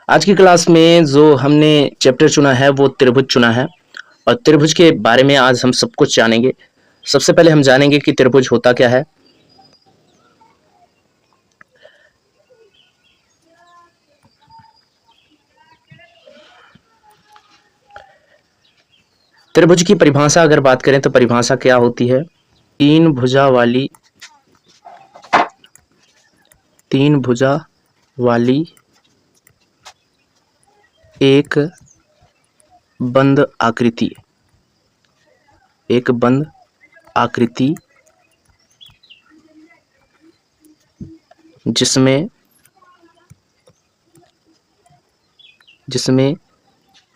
आज की क्लास में जो हमने चैप्टर चुना है वो त्रिभुज चुना है और त्रिभुज के बारे में आज हम सब कुछ जानेंगे। सबसे पहले हम जानेंगे कि त्रिभुज होता क्या है। त्रिभुज की परिभाषा अगर बात करें तो परिभाषा क्या होती है? तीन भुजा वाली एक बंद आकृति जिसमें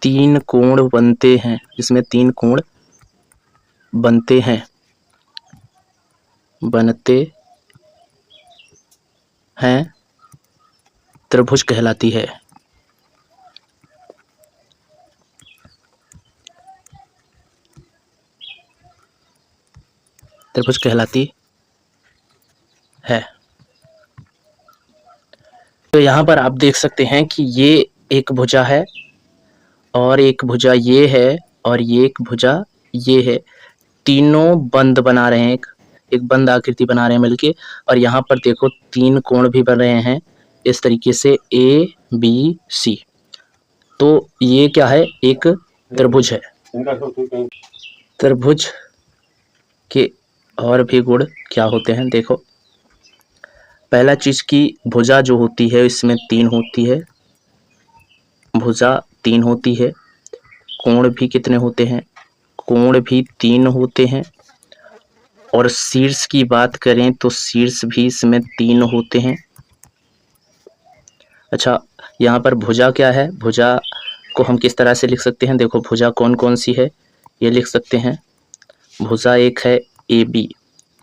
तीन कोण बनते हैं त्रिभुज कहलाती है। त्रिभुज कहलाती है। तो यहाँ पर आप देख सकते हैं कि ये एक भुजा है और एक भुजा ये है और ये एक भुजा ये है। तीनों बंद बना रहे हैं, एक बंद आकृति बना रहे हैं मिलके। और यहाँ पर देखो तीन कोण भी बन रहे हैं इस तरीके से ABC। तो ये क्या है? एक त्रिभुज है। त्रिभुज के और भी गुण क्या होते हैं देखो। पहला चीज की भुजा जो होती है इसमें तीन होती है, भुजा तीन होती है। कोण भी कितने होते हैं? कोण भी तीन होते हैं। और शीर्ष की बात करें तो शीर्ष भी इसमें तीन होते हैं। अच्छा, यहाँ पर भुजा क्या है? भुजा को हम किस तरह से लिख सकते हैं? देखो भुजा कौन कौन सी है ये लिख सकते हैं। भुजा एक है AB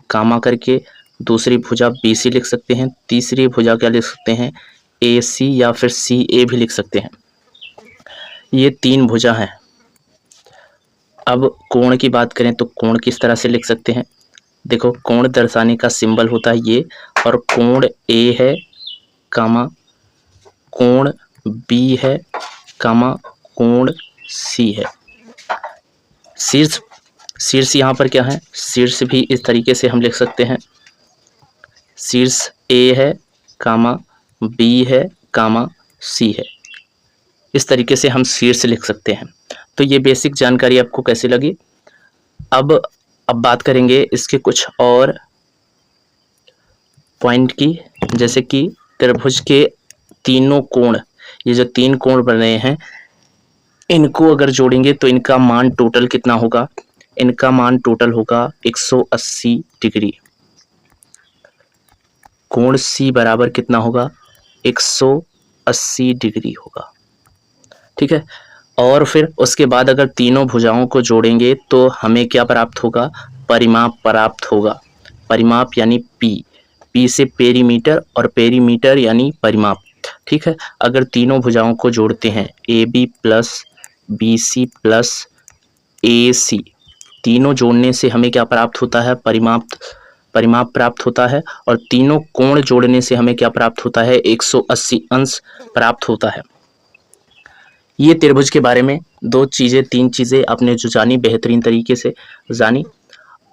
कामा करके, दूसरी भुजा BC लिख सकते हैं, तीसरी भुजा क्या लिख सकते हैं? AC या फिर CA भी लिख सकते हैं। ये तीन भुजा हैं। अब कोण की बात करें तो कोण किस तरह से लिख सकते हैं? देखो कोण दर्शाने का सिंबल होता है ये, और कोण A है कामा कोण B है कामा कोण C है। शीर्ष यहाँ पर क्या है? शीर्ष भी इस तरीके से हम लिख सकते हैं। शीर्ष A है कामा B है कामा C है। इस तरीके से हम शीर्ष लिख सकते हैं। तो ये बेसिक जानकारी आपको कैसी लगी? अब बात करेंगे इसके कुछ और पॉइंट की, जैसे कि त्रिभुज के तीनों कोण, ये जो तीन कोण बन रहे हैं इनको अगर जोड़ेंगे तो इनका मान टोटल कितना होगा? इनका मान टोटल होगा 180 डिग्री। कोण C बराबर कितना होगा? 180 डिग्री होगा। ठीक है। और फिर उसके बाद अगर तीनों भुजाओं को जोड़ेंगे तो हमें क्या प्राप्त होगा? परिमाप प्राप्त होगा। परिमाप यानी P से पेरीमीटर और पेरीमीटर यानी परिमाप। ठीक है। अगर तीनों भुजाओं को जोड़ते हैं AB plus BC plus AC, तीनों जोड़ने से हमें क्या प्राप्त होता है? परिमाप प्राप्त होता है। और तीनों कोण जोड़ने से हमें क्या प्राप्त होता है? 180 अंश प्राप्त होता है। ये त्रिभुज के बारे में तीन चीजें आपने जो जानी, बेहतरीन तरीके से जानी।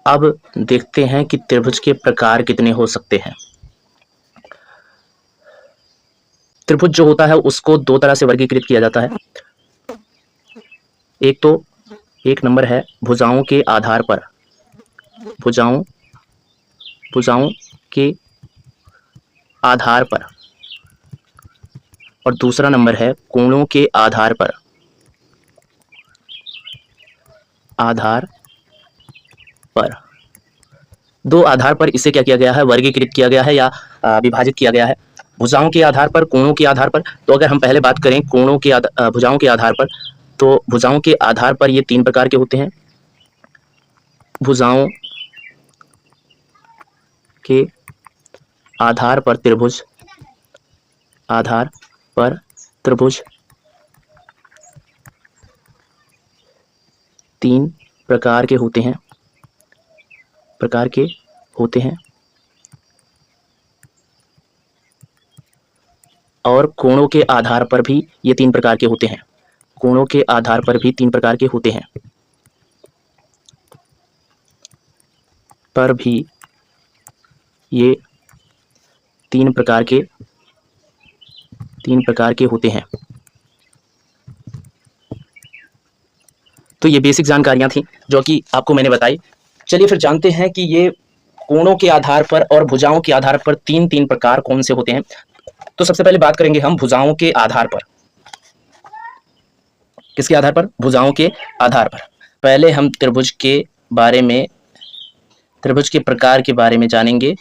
अब देखते हैं कि त्रिभुज के प्रकार कितने हो सकते हैं। त्रिभुज जो होता है उसको दो तरह से वर्गीकृत किया जाता है। एक नंबर है भुजाओं के आधार पर, भुजाओं के आधार पर। और दूसरा नंबर है कोणों के आधार पर। दो आधार पर इसे क्या किया गया है? वर्गीकृत किया गया है या विभाजित किया गया है। भुजाओं के आधार पर, कोणों के आधार पर। तो अगर हम पहले बात करें भुजाओं के आधार पर, तो भुजाओं के आधार पर ये तीन प्रकार के होते हैं। भुजाओं के आधार पर त्रिभुज तीन प्रकार के होते हैं। और कोणों के आधार पर भी ये 3 प्रकार के होते हैं। कोणों के आधार पर भी 3 प्रकार के होते हैं। पर भी ये 3 प्रकार के होते हैं। तो ये बेसिक जानकारियां थी जो कि आपको मैंने बताई। चलिए फिर जानते हैं कि ये कोणों के आधार पर और भुजाओं के आधार पर 3 प्रकार कौन से होते हैं। तो सबसे पहले बात करेंगे हम भुजाओं के आधार पर। किसके आधार पर? भुजाओं के आधार पर। पहले हम त्रिभुज के प्रकार के बारे में जानेंगे